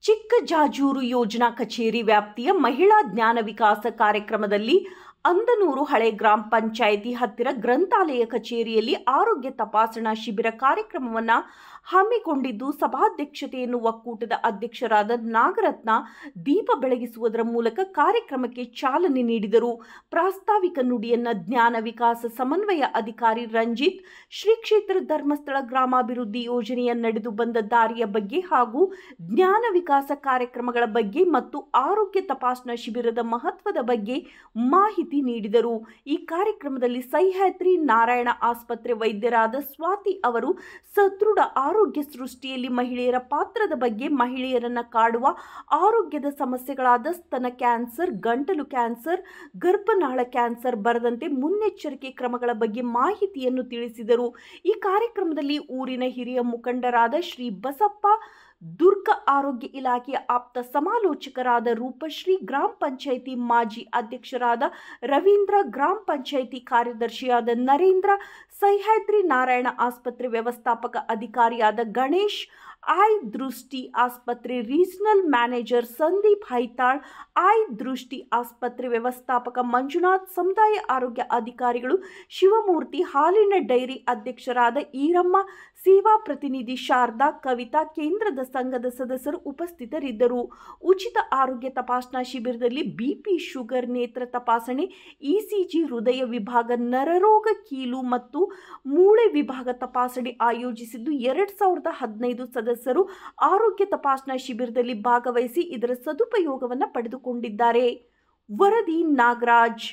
ಚಿಕ್ಕಜಾಜೂರು ಯೋಜನಾ ಕಚೇರಿ ವ್ಯಾಪ್ತಿಯ ಮಹಿಳಾ ಜ್ಞಾನ ವಿಕಾಸ ಕಾರ್ಯಕ್ರಮದಲ್ಲಿ ಅಂದನೂರು ಹಳೆ ಗ್ರಾಮ ಪಂಚಾಯಿತಿ ಹತ್ತಿರ ಗ್ರಂಥಾಲಯ ಕಚೇರಿಯಲ್ಲಿ ಆರೋಗ್ಯ ತಪಾಸಣಾ ಶಿಬಿರ ಕಾರ್ಯಕ್ರಮವನ್ನು ಹಮ್ಮಿಕೊಂಡಿದ್ದು, ಸಭಾಧ್ಯಕ್ಷತೆಯನ್ನು ಒಕ್ಕೂಟದ ಅಧ್ಯಕ್ಷರಾದ ನಾಗರತ್ನ ದೀಪ ಬೆಳಗಿಸುವುದರ ಮೂಲಕ ಕಾರ್ಯಕ್ರಮಕ್ಕೆ ಚಾಲನೆ ನೀಡಿದರು. ಪ್ರಾಸ್ತಾವಿಕ ನುಡಿಯನ್ನ ಜ್ಞಾನ ವಿಕಾಸ ಸಮನ್ವಯ ಅಧಿಕಾರಿ ರಂಜಿತ್ ಶ್ರೀ ಕ್ಷೇತ್ರ ಧರ್ಮಸ್ಥಳ ಗ್ರಾಮಾಭಿವೃದ್ಧಿ ಯೋಜನೆಯ ನಡೆದು ಬಂದ ದಾರಿಯ ಬಗ್ಗೆ ಹಾಗೂ ಜ್ಞಾನ ವಿಕಾಸ ಕಾರ್ಯಕ್ರಮಗಳ ಬಗ್ಗೆ ಮತ್ತು ಆರೋಗ್ಯ ತಪಾಸಣಾ ಶಿಬಿರದ ಮಹತ್ವದ ಬಗ್ಗೆ ಮಾಹಿತಿ ನೀಡಿದರು. ಈ ಕಾರ್ಯಕ್ರಮದಲ್ಲಿ ಸಹ್ಯಾದ್ರಿ ನಾರಾಯಣ ಆಸ್ಪತ್ರೆ ವೈದ್ಯರಾದ ಸ್ವಾತಿ ಅವರು ಸದೃಢ ಆರೋಗ್ಯ ಸೃಷ್ಟಿಯಲ್ಲಿ ಮಹಿಳೆಯರ ಪಾತ್ರದ ಬಗ್ಗೆ, ಮಹಿಳೆಯರನ್ನ ಕಾಡುವ ಆರೋಗ್ಯದ ಸಮಸ್ಯೆಗಳಾದ ಸ್ತನ ಕ್ಯಾನ್ಸರ್, ಗಂಟಲು ಕ್ಯಾನ್ಸರ್, ಗರ್ಭನಾಳ ಕ್ಯಾನ್ಸರ್ ಬರದಂತೆ ಮುನ್ನೆಚ್ಚರಿಕೆ ಕ್ರಮಗಳ ಬಗ್ಗೆ ಮಾಹಿತಿಯನ್ನು ತಿಳಿಸಿದರು. ಈ ಕಾರ್ಯಕ್ರಮದಲ್ಲಿ ಊರಿನ ಹಿರಿಯ ಮುಖಂಡರಾದ ಶ್ರೀ ಬಸಪ್ಪ, ದುರ್ಗ ಆರೋಗ್ಯ ಇಲಾಖೆಯ ಆಪ್ತ ಸಮಾಲೋಚಕರಾದ ರೂಪಶ್ರೀ, ಗ್ರಾಮ ಪಂಚಾಯಿತಿ ಮಾಜಿ ಅಧ್ಯಕ್ಷರಾದ ರವೀಂದ್ರ, ಗ್ರಾಮ ಪಂಚಾಯಿತಿ ಕಾರ್ಯದರ್ಶಿಯಾದ ನರೇಂದ್ರ, ಸಹ್ಯಾದ್ರಿ ನಾರಾಯಣ ಆಸ್ಪತ್ರೆ ವ್ಯವಸ್ಥಾಪಕ ಅಧಿಕಾರಿಯಾದ ಗಣೇಶ್, ಐ ದೃಷ್ಟಿ ಆಸ್ಪತ್ರೆ ರೀಜನಲ್ ಮ್ಯಾನೇಜರ್ ಸಂದೀಪ್ ಹೈತಾಳ್, ಐ ದೃಷ್ಟಿ ಆಸ್ಪತ್ರೆ ವ್ಯವಸ್ಥಾಪಕ ಮಂಜುನಾಥ್, ಸಮುದಾಯ ಆರೋಗ್ಯ ಅಧಿಕಾರಿಗಳು ಶಿವಮೂರ್ತಿ, ಹಾಲಿನ ಡೈರಿ ಅಧ್ಯಕ್ಷರಾದ ಈರಮ್ಮ, ಸೇವಾ ಪ್ರತಿನಿಧಿ ಶಾರದಾ, ಕವಿತಾ, ಕೇಂದ್ರದ ಸಂಘದ ಸದಸ್ಯರು ಉಪಸ್ಥಿತರಿದ್ದರು. ಉಚಿತ ಆರೋಗ್ಯ ತಪಾಸಣಾ ಶಿಬಿರದಲ್ಲಿ ಬಿಪಿ, ಶುಗರ್, ನೇತ್ರ ತಪಾಸಣೆ, ಇಸಿಜಿ, ಹೃದಯ ವಿಭಾಗ, ನರರೋಗ, ಕೀಲು ಮತ್ತು ಮೂಳೆ ವಿಭಾಗ ತಪಾಸಣೆ ಆಯೋಜಿಸಿದ್ದು 2015 ಸದಸ್ಯರು ಆರೋಗ್ಯ ತಪಾಸಣಾ ಶಿಬಿರದಲ್ಲಿ ಭಾಗವಹಿಸಿ ಇದರ ಸದುಪಯೋಗವನ್ನು ಪಡೆದುಕೊಂಡಿದ್ದಾರೆ. ವರದಿ ನಾಗರಾಜ್.